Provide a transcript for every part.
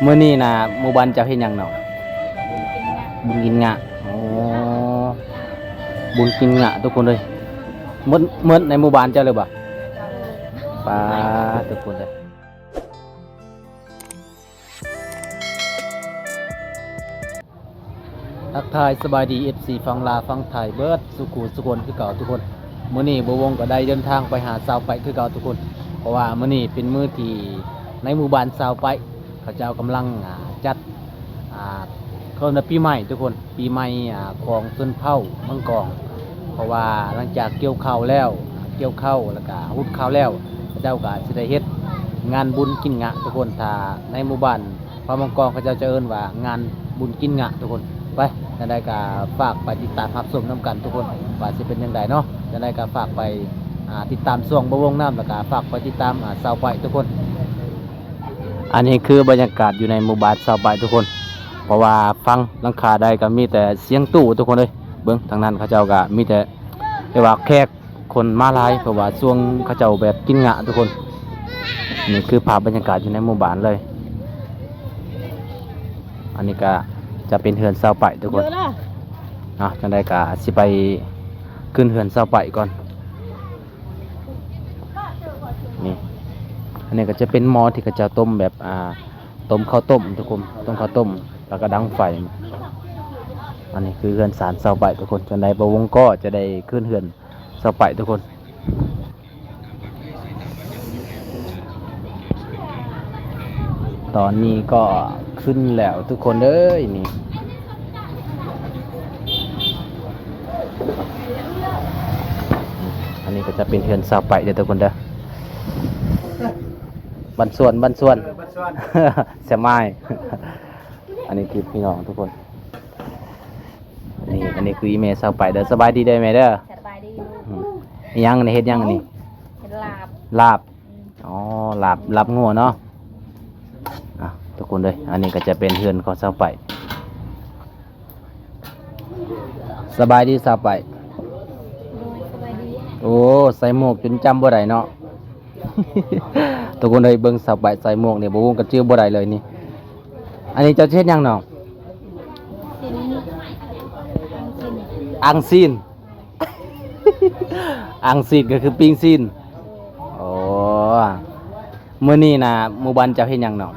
มื้อนี้น่ะหมู่บ้านเจ้าเฮ็ดหยังเนาะบุญกินงะอ๋อบุญกินงะทุกคนเลยหมดในหมู่บ้านเจ้าเลยบ่ปาทุกคนเลยทักทายสบายดี FC ฟังลาฟังไทยเบิดสุขุสุคนคือเก่าทุกคนมื้อนี้บ่วงก็ได้เดินทางไปหาสาวไปคือเก่าทุกคนเพราะว่ามื้อนี้เป็นมื้อที่ในหมู่บ้านสาวไปเขาเจ้ากำลังจัดเขาในปีใหม่ทุกคนปีใหม่ของชนเผ่าเมืองกองเพราะว่าหลังจากเกี่ยวข้าวแล้วแล้วก็หุดข้าวแล้วเขาเจ้าก็สิได้เฮ็ดงานบุญกินงะทุกคนถ้าในหมู่บ้านพระเมืองกองเขาเจ้าจะเอิ้นว่างานบุญกินงะทุกคนไปจะได้ก็ฝากไปติดตามรับชมน้ำกันทุกคนว่าสิเป็นยังไงเนาะจะได้ก็ฝากไปติดตามช่วงบวงน้ำแล้วก็ฝากไปติดตามสาวไปทุกคนอันนี้คือบรรยากาศอยู่ในหมู่บ้านสาวไปทุกคนเพราะว่าฟังหลังคาได้ก็มีแต่เสียงตู้ทุกคนเลยเบิ้งทางนั้นเขาเจ้าก็มีแต่เรียกว่าแขกคนมาหลายเพราะว่าช่วงเขาเจ้าแบบกินงะทุกคนนี่คือภาพบรรยากาศอยู่ในหมู่บ้านเลยอันนี้ก็จะเป็นเฮือนเสาไปทุกคนจังได้ก็สิไปขึ้นเฮือนเสาไปก่อนนี่อันนี้ก็จะเป็นหม้อที่เขาจะต้มแบบต้มข้าวต้มทุกคนต้มข้าวต้มแล้วก็ดังไฟอันนี้คือเฮือนสารเสาไปทุกคนจังได้บ่วงก็จะได้ขึ้นเฮือนเสาไปทุกคนตอนนี้ก็ขึ้นแล้วทุกคนเอ้ยนี่อันนี้ก็จะเป็นเฮือนเสาไปเด้อทุกคนเด้อบันส่วนเสียไม้อันนี้คือพี่น้องทุกคนนี่อันนี้คืออีเมลเสาไปเด้อสบายดีได้ไหมเด้อสบายดียังอันนี้เฮ็ดยังอันนี้เห็ดลาบอ๋อลาบงัวเนาะทุกคนเลยอันนี้ก็จะเป็นเฮือนของเสาไปสบายดีเสาไปสบายดีโอ้ใส่หมวกจนจำบ่ได้เนาะ ทุกคนเลยเบิ่งเสาไปใส่หมวกเนี่ยบ่วงก็ชื่อบ่ได้เลยนี่อันนี้เจ้าเฮ็ดยังเนาะสินอังซีน อังซีนก็คือปิ้งซีนโอ้มื้อนี้น่ะหมู่บ้านเจ้าเฮ็ดหยังเนาะ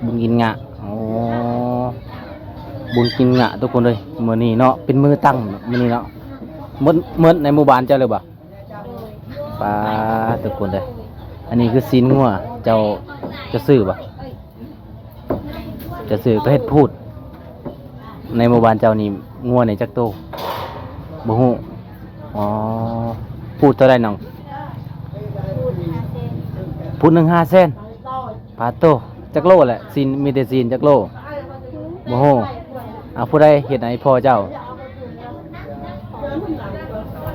บุญกินงะอ๋อบุญกินงะทุกคนเลยมื้อนี้เนาะเป็นมื้อตั้งมื้อนี้เนาะหมดในหมู่บ้านเจ้าเลยบ่ปลาทุกคนเลยอันนี้คือซีนงัวเจ้าจะซื้อบ่จะซื้อก็เฮ็ดพูดในหมู่บ้านเจ้านี่งัวในจักโตบ่ฮู้อ๋อพูดเท่าไรน้องพูด1 5 เซนปลาโตจักโลแหละซีนมีแต่ซีนจักโลบ่ฮู้ผู้ใดเฮ็ดให้พ่อเจ้า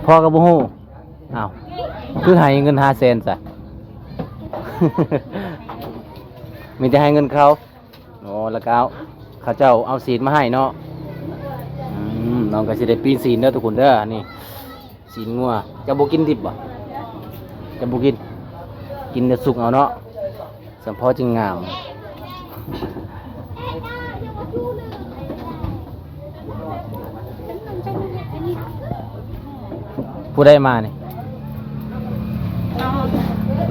พ่อก็บ่ฮู้อ้าวคือให้เงิน5 เซนซะ มีแต่ให้เงินเขาอ๋อแล้วก็เขาเจ้าเอาซีนมาให้เนาะน้องก็สิได้ปีนซีนเด้อทุกคนเด้อนี่ซีนงัวจะบ่กินดิบบ่จะบ่กินแต่สุกเอาเนาะสัมพอจึงงามผู้ได้มานี่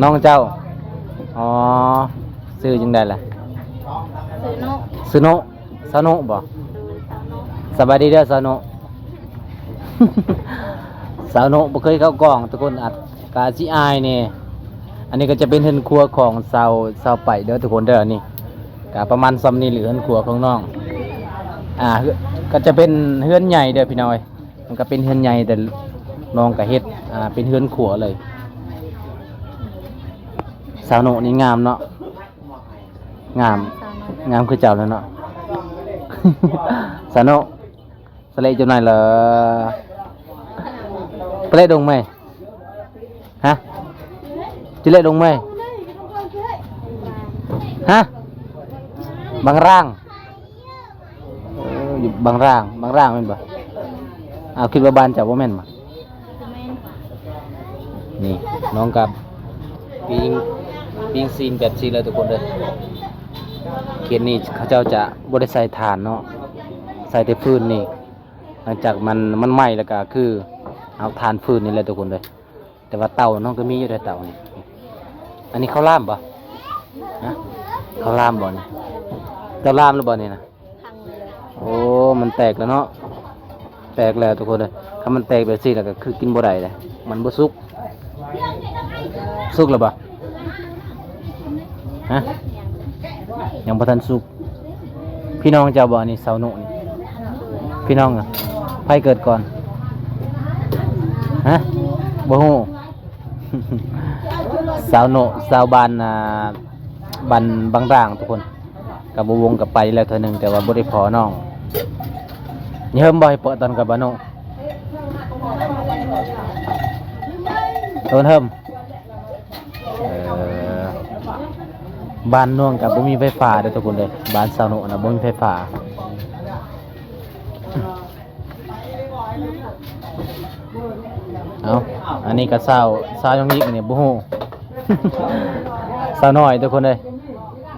น้องเจ้าอ๋อซื้อจังได้ล่ะซื้อโนซาโนบ่สบายดีเด้อซาโน สาวโนบ่เคยเข้ากล้องทุกคนอัดกาสิอายนี่อันนี้ก็จะเป็นเฮือนครัวของสาวไปเด้อทุกคนเด้อนี่ก็ประมาณซ้ำนี่หรือเฮือนครัวของน้องก็จะเป็นเฮือนใหญ่เด้อพี่น้อยมันก็เป็นเฮือนใหญ่แต่น้องก็เฮ็ดเป็นเฮือนครัวเลยสาวโนนี่งามเนาะงามคือเจ้าแล้วเนาะ สาวโนสเลจุดไหนเหรอไปเล่ดงไหมฮะจะเล่ดงไหมฮะบางร่างอยู่บางร่างแม่นบ่คิดว่าบ้านเจ้าบ่แม่นบ่นี่น้องกับปิ้งซีนแบบซีเลยทุกคนเลย ขตนี้เขาเจ้าจะบ่ได้ใส่ถ่านเนาะใส่แต่ฟืนนี่หลังจากมันไหม้แล้วก็คือเอาถ่านฟืนนี่แหละทุกคนเลยแต่ว่าเตาน้องก็มีอยู่ในเตานี่อันนี้ข้าวหลามบ่ฮะข้าวหลามบ่นี่เจ้าหลามหรือบ่นี่นะ พังเลย โอ้มันแตกแล้วเนาะแตกแล้วทุกคนเลยถ้ามันแตกแบบนี้แล้วก็คือกินบ่ได้เลยมันบ่สุกสุกแล้วบ่ฮะยังบ่ทันสุกพี่น้องเจ้าบ่นี่เสาโนนี่พี่น้องอ่ะไผเกิดก่อนฮะบ่ฮู้ สาวโนสาวบานบันบางร่างทุกคนกับบวงกับไปแล้วเธอหนึ่งแต่ว่าบ่ได้พอน้องนี่เฮิมบ่ให้เปิดตอนกับบาโนโดนเฮิมบ้านน่วงกับบ่มีไฟฟ้าเด้อทุกคนเลยบ้านสาวโนนะบ่มีไฟฟ้าเอาอันนี้ก็สาวยังยิกนี่บ่ฮู้ สาวน้อยทุกคนเลย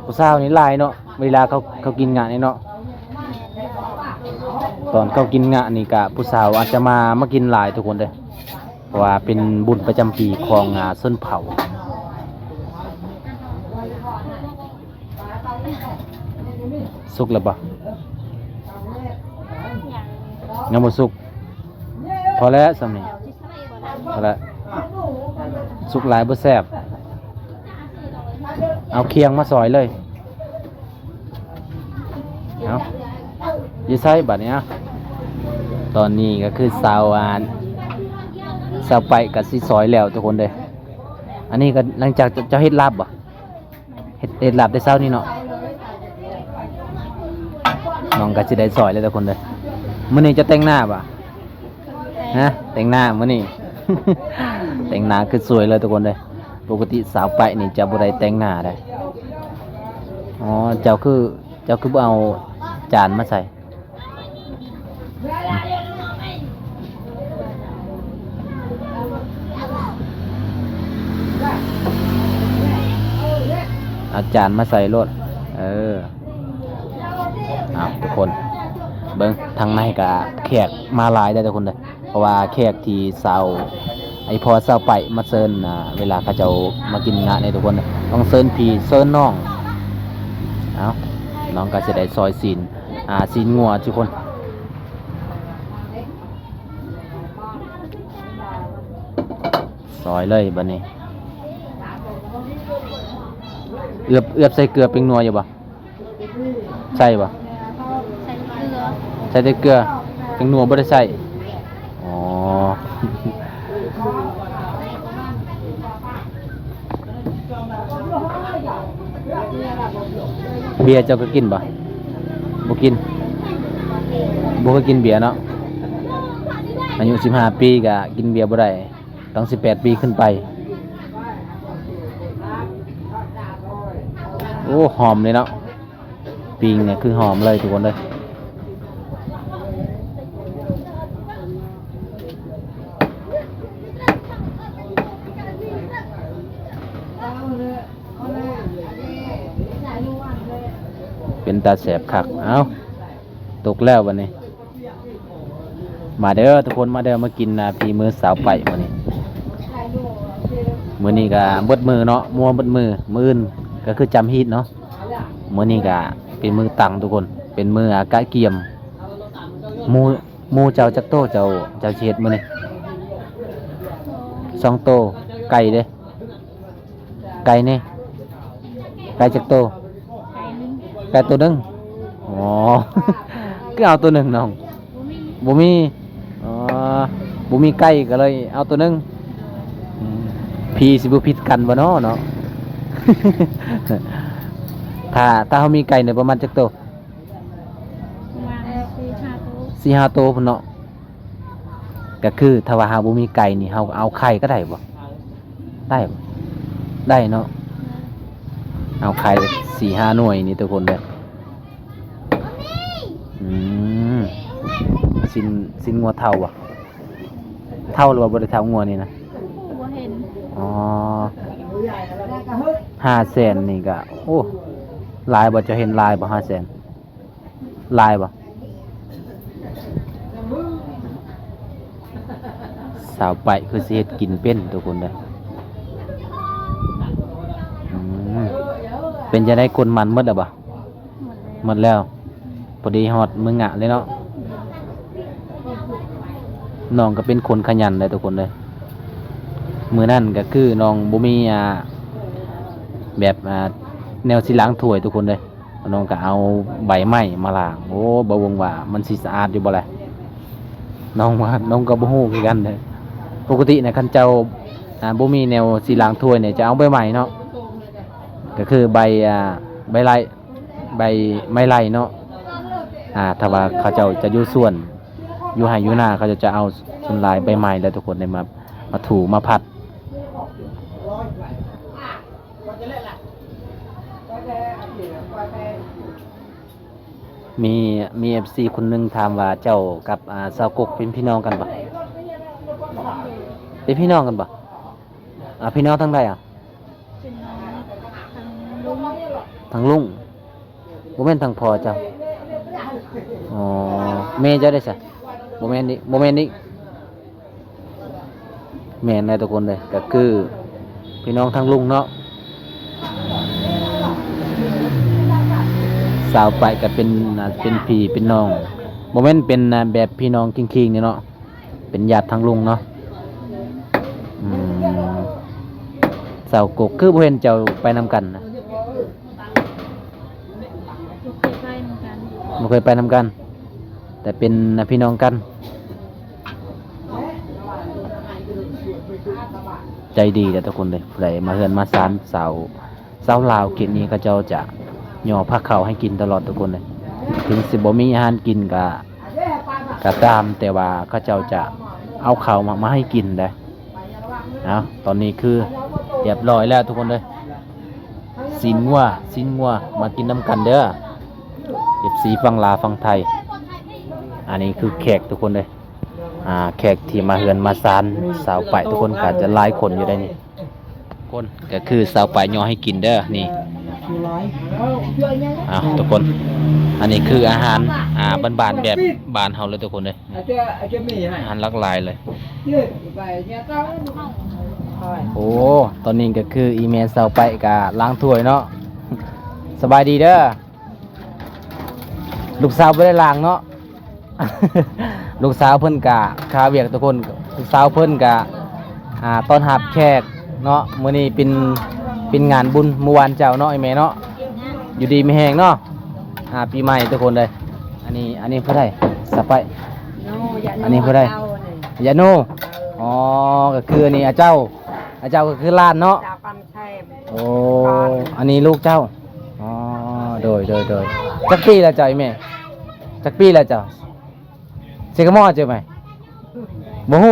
ผู้สาวนี่หลายเนาะเวลาเขากินงานนี่เนาะตอนเขากินงานนี่กะผู้สาวอาจจะมากินหลายทุกคนเลยเพราะว่าเป็นบุญประจำปีของส้นเผาสุกแล้วปะยังบ่สุกพอแล้วสำนี่พอแล้วสุกหลายบ่แซ่บเอาเคียงมาซอยเลยเอาอยู่ไสบัดนี้ตอนนี้ก็คือสาวไปกับสิซอยแล้วทุกคนเลยอันนี้ก็หลังจากจะเฮ็ดลาบบ่เฮ็ดลาบได้เช้านี้เนาะน้องก็สิได้ซอยแล้วทุกคนเลยมื้อนี้จะแต่งหน้าบ่ฮะแต่งหน้ามื้อนี้ แต่งหน้าคือสวยเลยทุกคนเลยปกติสาวไปนี่จะบ่ได้แต่งหน้าได้อ๋อเจ้าคือบ่เอาจานมาใส่เอาจานมาใส่รถเอาทุกคนเบิ่งทางในก็แขกมาหลายได้ทุกคนเลยเพราะว่าแขกที่สาวไอพอเศร้าไปมาเซิร์นเวลาเขาจะมากินงานในทุกคนต้องเซิร์นพี่เซิร์นน้องเอาน้องก็จะได้ซอยซีนซีนงัวทุกคนซอยเลยบัดนี้เอือบใส่เกลือเป็นนัวอยู่ปะใส่ปะใส่แต่เกลือเป็นนัวบ่ได้ใส่อ๋อ เบียร์เจ้าก็กินบ่บ่กินบ่ก็กินเบียร์เนาะอายุ15 ปีก็กินเบียร์บ่ได้ต้อง18 ปีขึ้นไปโอ้หอมเลยเนาะปิงเนี่ยคือหอมเลยทุกคนเลยเป็นตาแสบคักเอ้าตกแล้ววันนี้มาเด้อทุกคนมาเด้อมากินฝีมือสาวไปวันนี้มื้อนี้ก็เบิดมือเนาะมัวเบิดมืออื่นก็คือจำฮีตเนาะมื้อนี้ก็เป็นมือตังทุกคนเป็นมือกะเกียมหมูเจ้าจักโตเจ้าเฮ็ดมื้อนี้2 โตไก่เด้ไก่นี่ไก่จักโตไก่ตัวหนึงอ๋อ ก็เอาตัวหนึ่งน้องบ่มีอ๋อบ่มีไก่ก็เลยเอาตัวหนึงพี่สิบ่ผิดกันบ่เนาะเนาะ ถ้าเฮามีไก่เนี่ยประมาณจักโตประมาณ4-5 ตัว4-5 โตพุ่นเนาะก็คือถ้าว่าเฮาบ่มีไก่นี่เฮาเอาไข่ก็ได้บ่ได้บ่ได้เนาะเอาไข่4-5 หน่วยนี่ทุกคนเด้อสินงัวเท่าอ่ะเท่าหรือว่าบ่ได้เท่างัวนี่นะ บ่เห็น อ๋อ500,000นี่ก็โอ้ ลายบ่จะเห็นลายบ่500,000ลายบ่สาวไปคือสิเฮ็ดกินเป็นทุกคนเด้ออืมเป็นจะได้คนมันหมดอ่ะบ่หมดแล้วพอดีฮอดมื้องะเลยเนาะน้องก็เป็นคนขยันเลยทุกคนเลยมื้อนั้นก็คือน้องบ่มีแบบแนวสิล้างถ้วยทุกคนเลยน้องก็เอาใบไม้มาล้างโอ้บ่วงว่ามันสิสะอาดอยู่บ่แหละน้องว่าน้องก็บ่ฮู้คือกันเด้อปกติเนี่ยคันเจ้าบ่มีแนวสิล้างถ้วยเนี่ยจะเอาใบไม้เนาะก็คือใบไม้ใบไม้ไล่เนาะถ้าว่าเขาเจ้าจะอยู่ส่วนอยู่ไห้อยู่หน้าเขาจะเอาส่วนลายใบไม้แล้วทุกคนได้มาถูมาพัดมี FC คนหนึงถามว่าเจ้ากับสาวกกเป็นพี่น้องกันปะเป็นพี่น้องกันปะพี่น้องทั้งใดเป็นน้องทางลุงทั้งลุงบ่แม่นทั้งพ่อเจ้าอ๋อแม่เจ้าได้ซะบ่แม่นนี่แม่นเลยทุกคนเลยก็คือพี่น้องทั้งลุงเนาะสาวไปก็เป็นพี่เป็นน้องบ่แม่นเป็นแบบพี่น้องคิงๆนี่เนาะเป็นญาติทั้งลุงเนาะอืมสาวกกคือบ่เห็นเจ้าไปนำกันนะ ลูกเคยไปเหมือนกันบ่เคยไปนำกัน แต่เป็นพี่น้องกัน ใจดีแต่ทุกคนเลยผู้ใดมาเฮือนมาซานสาวลาวกินนี้ก็เจ้าจะย่อผักข้าวให้กินตลอดทุกคนเลยถึงสิบ่มีอาหารกินก็ตาม แต่ว่าเขาเจ้าจะเอาข้าวมาให้กินได้เอาตอนนี้คือเรียบร้อยแล้วทุกคนเลยสินงัวมากินน้ำกันเด้อFCฟังลาวฟังไทยอันนี้คือแขกทุกคนเลยแขกที่มาเฮือนมาซานสาวไปทุกคนก็จะหลายคนอยู่ได้นี่คนก็คือสาวไปย่อให้กินเด้อนี่ทุกคนอันนี้คืออาหารบ้านๆแบบบ้านเฮาเลยทุกคนเลยอาหารหลากหลายเลยโอ้ตอนนี้ก็คืออีเมลสาวไปกับล้างถ้วยเนาะสบายดีเด้อลูกสาวบ่ได้ล้างเนาะ ลูกสาวเพิ่นกะคาเวียกทุกคนลูกสาวเพิ่นกะต้อนรับแขกเนาะมื้อนี้เป็นงานบุญเมื่อวานเจ้าเนาะไอ้แม่เนาะอยู่ดีมีแฮงเนาะปีใหม่ทุกคนเลยอันนี้เพิ่นได้สะไปอันนี้เพิ่นได้ยาโนอ๋อก็คืออันนี้อาเจ้าก็คือหลานเนาะโอ้อันนี้ลูกเจ้าอ๋อโดยจักปีแล้วเจ้าไอ้แม่จักปีแล้วเจ้าเซกามอเจอไหมโมโห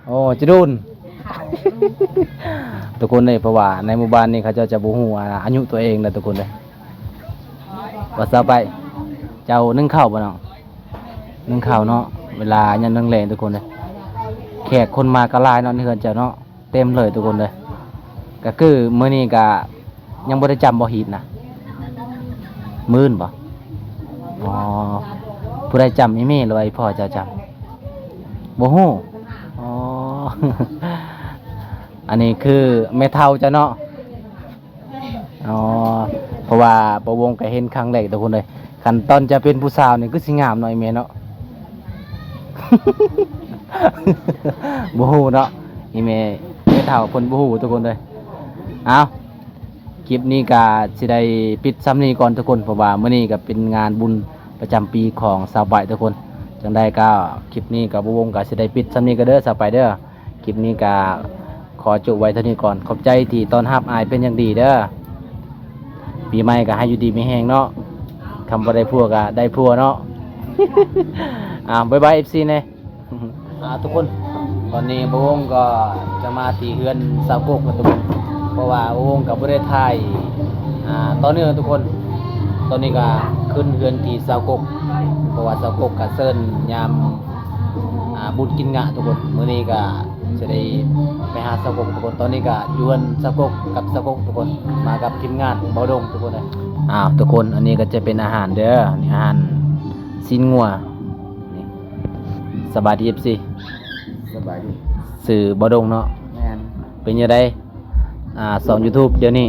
โอ้จะดูน ทุกคนเลยเพราะว่าในหมู่บ้านนี้เขาจะบูฮูอายุตัวเองเลยทุกคนเลยว่าซาไปเจ้านึ่งข้าวบ่เนาะนึ่งข้าวเนาะเวลายันนึ่งแรงทุกคนเลยแขกคนมากระลายเนาะนี่เฮือนเจ้าเนาะเต็มเลยทุกคนเลยก็คือมื้อนี้ก็ยังบ่ได้จำบ่ฮีดนะมื้นบ่อ๋อผู้ใดจำอีเมลหรือว่าพ่อจะจำบ่ฮู้อ๋อ อันนี้คือแม่เฒ่าจ้ะเนาะอ๋อเพราะว่าประวงก็เห็นครั้งแรกทุกคนเลยคันตอนจะเป็นผู้สาวนี่คือสิงามหน่อยแม่เนาะ บ่ฮู้เนาะอีแม่เฒ่าเพิ่นบ่ฮู้ทุกคนเลยเอาคลิปนี้ก็สิได้ปิดซ้ำนี้ก่อนทุกคนเพราะว่ามื้อนี้ก็เป็นงานบุญประจำปีของสาวใบทุกคนจังได้ก็คลิปนี้กับวงก็สิได้ปิดซ้ำนี้ก็เด้อสาวไปเด้อคลิปนี้ก็ขอจบไว้เท่านี้ก่อนขอบใจที่ต้อนรับอายเป็นอย่างดีเด้อปีใหม่ก็ให้อยู่ดีมีแฮงเนาะคำบ่ได้พัวก็ได้พัวเนาะ บ๊ายบาย FC เน่ทุกคนตอนนี้วงก็จะมาที่เฮือนสาวกกทุกคนเพราะว่าวงกับบ่ได้ถ่ายตอนนี้ทุกคนตอนนี้ก็ขึ้นเฮือนที่สาวกกเพราะว่าสาวกกก็เซิ้นยามบุญกินงะทุกคนมื้อนี้ก็จะได้ไปหาสาวกกทุกคนตอนนี้ก็อยู่เฮือนสาวกกกับสาวกกทุกคนมากับทีมงานเบาดงทุกคนเลย ทุกคนอันนี้ก็จะเป็นอาหารเด้อนี่อาหารซีนงัวนี่สบายดี FC สบายดี สื่อบ่ดงเนาะ แม่น เป็นยังไงสอน YouTube เดี๋ยวนี้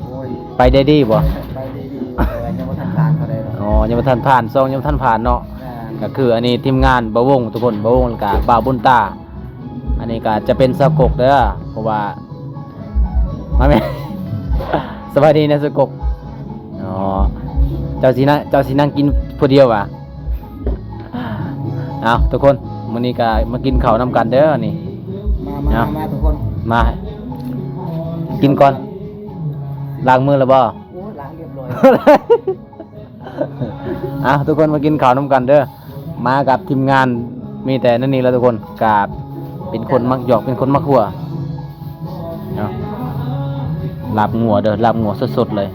โอ้ย ไปได้ดีบ่ ไปดีแต่ยังบ่ทันทานเขาได้หรอก อ๋อยังบ่ทันผ่านซองยังบ่ทันผ่านเนาะ แม่น ก็คืออันนี้ทีมงานบ่วงทุกคนบ่วงกับบ่าวบุญตา อันนี้ก็จะเป็นสะกกเด้อเพราะว่ามาแม่ สวัสดีนะสะกกอ๋อเจ้าสินั่งกินผู้เดียวว่ะเอาทุกคนมื้อนี้ก็มากินข้าวนํกันเด้อนี่ มาทุกคน มากินก่อนล้างมือแล้วบ่ โอ้ยล้างเรียบร้อย ทุกคนมากินข้าวน้ำกันเด้อมากับทีมงานมีแต่นั่นนี่แล้วทุกคนกับเป็นคนมักหยอกเป็นคนมักหัวเนาะลาบงัวเด้อลาบงัวสดๆเลย